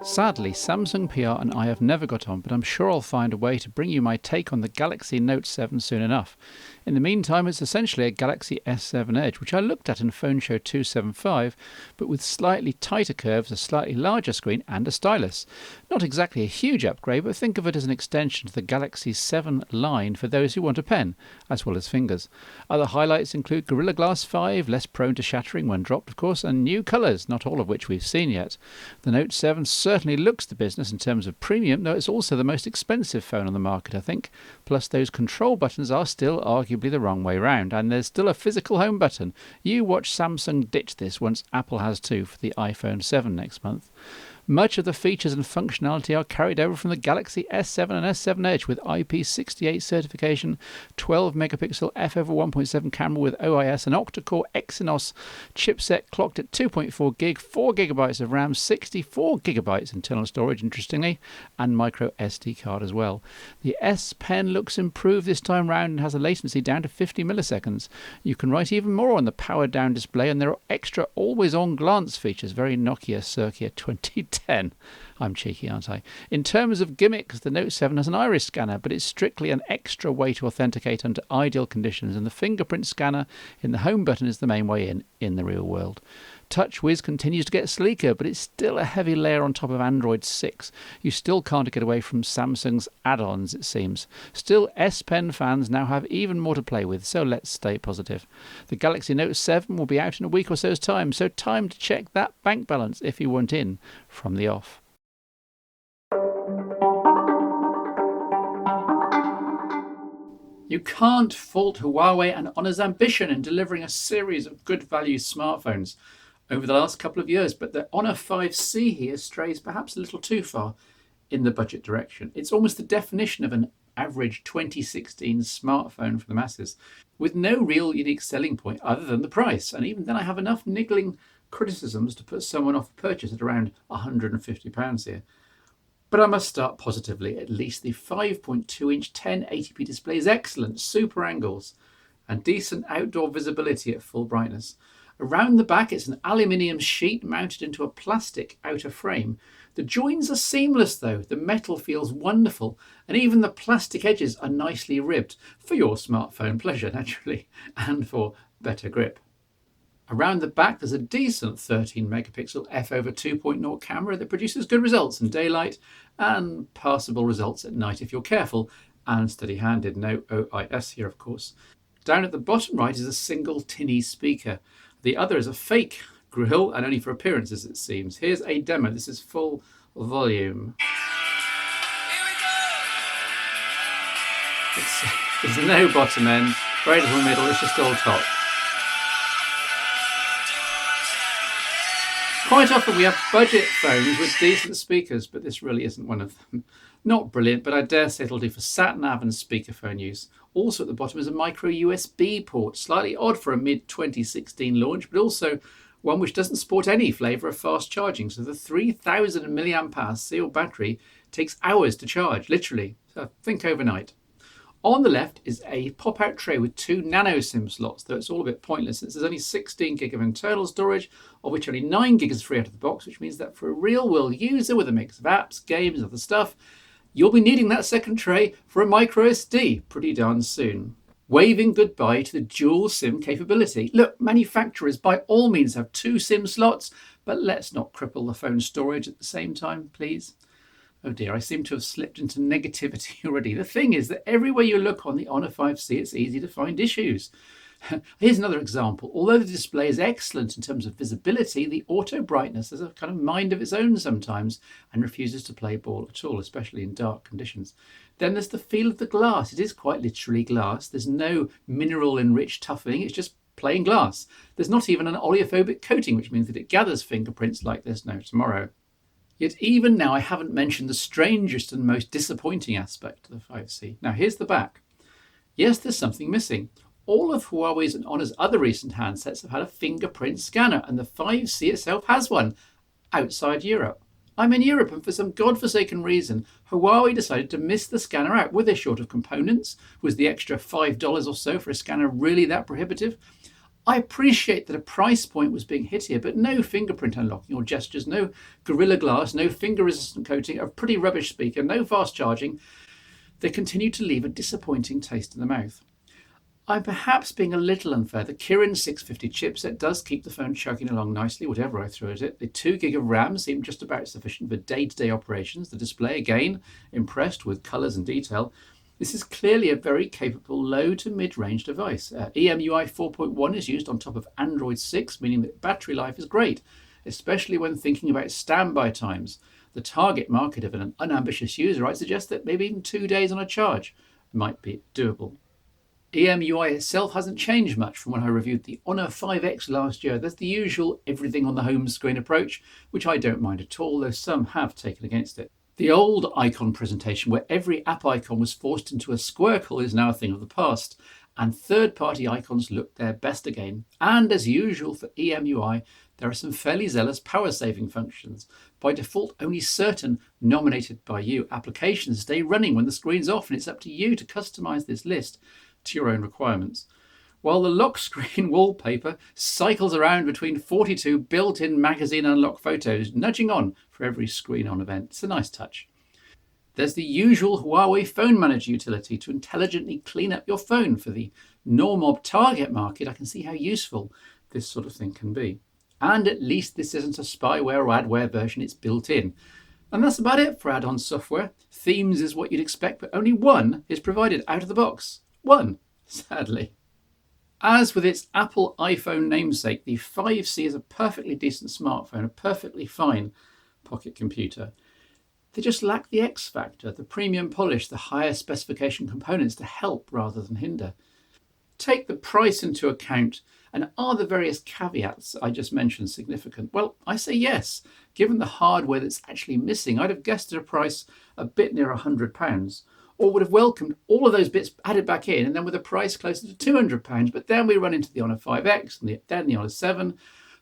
Sadly, Samsung PR and I have never got on, but I'm sure I'll find a way to bring you my take on the Galaxy Note 7 soon enough. In the meantime, it's essentially a Galaxy S7 Edge, which I looked at in Phone Show 275, but with slightly tighter curves, a slightly larger screen and a stylus. Not exactly a huge upgrade, but think of it as an extension to the Galaxy 7 line for those who want a pen, as well as fingers. Other highlights include Gorilla Glass 5, less prone to shattering when dropped of course, and new colours, not all of which we've seen yet. The Note 7 certainly looks the business in terms of premium, though it's also the most expensive phone on the market, I think. Plus those control buttons are still arguably the wrong way round, and there's still a physical home button. You watch Samsung ditch this once Apple has too for the iPhone 7 next month. Much of the features and functionality are carried over from the Galaxy S7 and S7 Edge with IP68 certification, 12 megapixel f/1.7 camera with OIS, an octa-core Exynos chipset clocked at 2.4 gig, 4 gigabytes of RAM, 64 gigabytes internal storage, interestingly, and micro SD card as well. The S Pen looks improved this time round and has a latency down to 50 milliseconds. You can write even more on the powered down display, and there are extra always-on glance features, very Nokia Circuit 2010. I'm cheeky, aren't I? In terms of gimmicks, the Note 7 has an iris scanner, but it's strictly an extra way to authenticate under ideal conditions, and the fingerprint scanner in the home button is the main way in the real world. TouchWiz continues to get sleeker, but it's still a heavy layer on top of Android 6. You still can't get away from Samsung's add-ons, it seems. Still, S Pen fans now have even more to play with, so let's stay positive. The Galaxy Note 7 will be out in a week or so's time, so time to check that bank balance if you want in from the off. You can't fault Huawei and Honor's ambition in delivering a series of good value smartphones over the last couple of years, but the Honor 5C here strays perhaps a little too far in the budget direction. It's almost the definition of an average 2016 smartphone for the masses, with no real unique selling point other than the price. And even then I have enough niggling criticisms to put someone off purchase at around £150 here. But I must start positively. At least the 5.2-inch 1080p display is excellent, super angles, and decent outdoor visibility at full brightness. Around the back, it's an aluminium sheet mounted into a plastic outer frame. The joins are seamless though, the metal feels wonderful, and even the plastic edges are nicely ribbed, for your smartphone pleasure naturally, and for better grip. Around the back, there's a decent 13 megapixel f/2.0 camera that produces good results in daylight and passable results at night if you're careful and steady-handed. No OIS here, of course. Down at the bottom right is a single tinny speaker. The other is a fake grill, and only for appearances it seems. Here's a demo. This is full volume. There's no bottom end, very little middle, it's just all top. Quite often we have budget phones with decent speakers, but this really isn't one of them. Not brilliant, but I dare say it'll do for sat-nav and speakerphone use. Also at the bottom is a micro USB port, slightly odd for a mid-2016 launch, but also one which doesn't sport any flavour of fast charging. So the 3000 mAh sealed battery takes hours to charge, literally. So think overnight. On the left is a pop-out tray with 2 nano SIM slots, though it's all a bit pointless since there's only 16 gig of internal storage, of which only 9 gig is free out of the box, which means that for a real-world user with a mix of apps, games, and other stuff, you'll be needing that second tray for a micro SD pretty darn soon. Waving goodbye to the dual SIM capability. Look, manufacturers by all means have 2 SIM slots, but let's not cripple the phone's storage at the same time, please. Oh dear, I seem to have slipped into negativity already. The thing is that everywhere you look on the Honor 5C, it's easy to find issues. Here's another example. Although the display is excellent in terms of visibility, the auto brightness has a kind of mind of its own sometimes and refuses to play ball at all, especially in dark conditions. Then there's the feel of the glass. It is quite literally glass. There's no mineral-enriched toughening. It's just plain glass. There's not even an oleophobic coating, which means that it gathers fingerprints like there's no tomorrow. Yet even now I haven't mentioned the strangest and most disappointing aspect of the 5C. Now here's the back. Yes, there's something missing. All of Huawei's and Honor's other recent handsets have had a fingerprint scanner, and the 5C itself has one outside Europe. I'm in Europe, and for some godforsaken reason, Huawei decided to miss the scanner out. Were they short of components? Was the extra $5 or so for a scanner really that prohibitive? I appreciate that a price point was being hit here, but no fingerprint unlocking or gestures, no Gorilla Glass, no finger-resistant coating, a pretty rubbish speaker, no fast charging. They continue to leave a disappointing taste in the mouth. I'm perhaps being a little unfair. The Kirin 650 chipset does keep the phone chugging along nicely, whatever I throw at it. The 2 gig of RAM seem just about sufficient for day-to-day operations. The display, again, impressed with colours and detail. This is clearly a very capable low to mid-range device. EMUI 4.1 is used on top of Android 6, meaning that battery life is great, especially when thinking about standby times. The target market of an unambitious user, I'd suggest that maybe even 2 days on a charge might be doable. EMUI itself hasn't changed much from when I reviewed the Honor 5X last year. There's the usual everything on the home screen approach, which I don't mind at all, though some have taken against it. The old icon presentation, where every app icon was forced into a squircle, is now a thing of the past, and third-party icons look their best again. And as usual for EMUI, there are some fairly zealous power-saving functions. By default, only certain nominated by you applications stay running when the screen's off, and it's up to you to customize this list to your own requirements. While the lock screen wallpaper cycles around between 42 built-in magazine unlock photos, nudging on for every screen-on event. It's a nice touch. There's the usual Huawei Phone Manager utility to intelligently clean up your phone. For the normob target market, I can see how useful this sort of thing can be. And at least this isn't a spyware or adware version, it's built in. And that's about it for add-on software. Themes is what you'd expect, but only one is provided out of the box. One, sadly. As with its Apple iPhone namesake, the 5C is a perfectly decent smartphone, a perfectly fine pocket computer. They just lack the X factor, the premium polish, the higher specification components to help rather than hinder. Take the price into account, and are the various caveats I just mentioned significant? Well, I say yes. Given the hardware that's actually missing, I'd have guessed at a price a bit near £100, or would have welcomed all of those bits added back in, and then with a price closer to £200. But then we run into the Honor 5X, and then the Honor 7.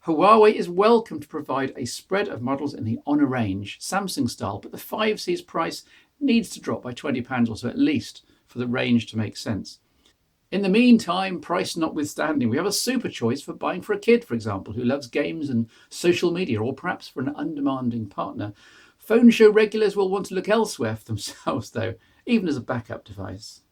Huawei is welcome to provide a spread of models in the Honor range, Samsung style, but the 5C's price needs to drop by £20 or so at least for the range to make sense. In the meantime, price notwithstanding, we have a super choice for buying for a kid, for example, who loves games and social media, or perhaps for an undemanding partner. Phone show regulars will want to look elsewhere for themselves, though, even as a backup device.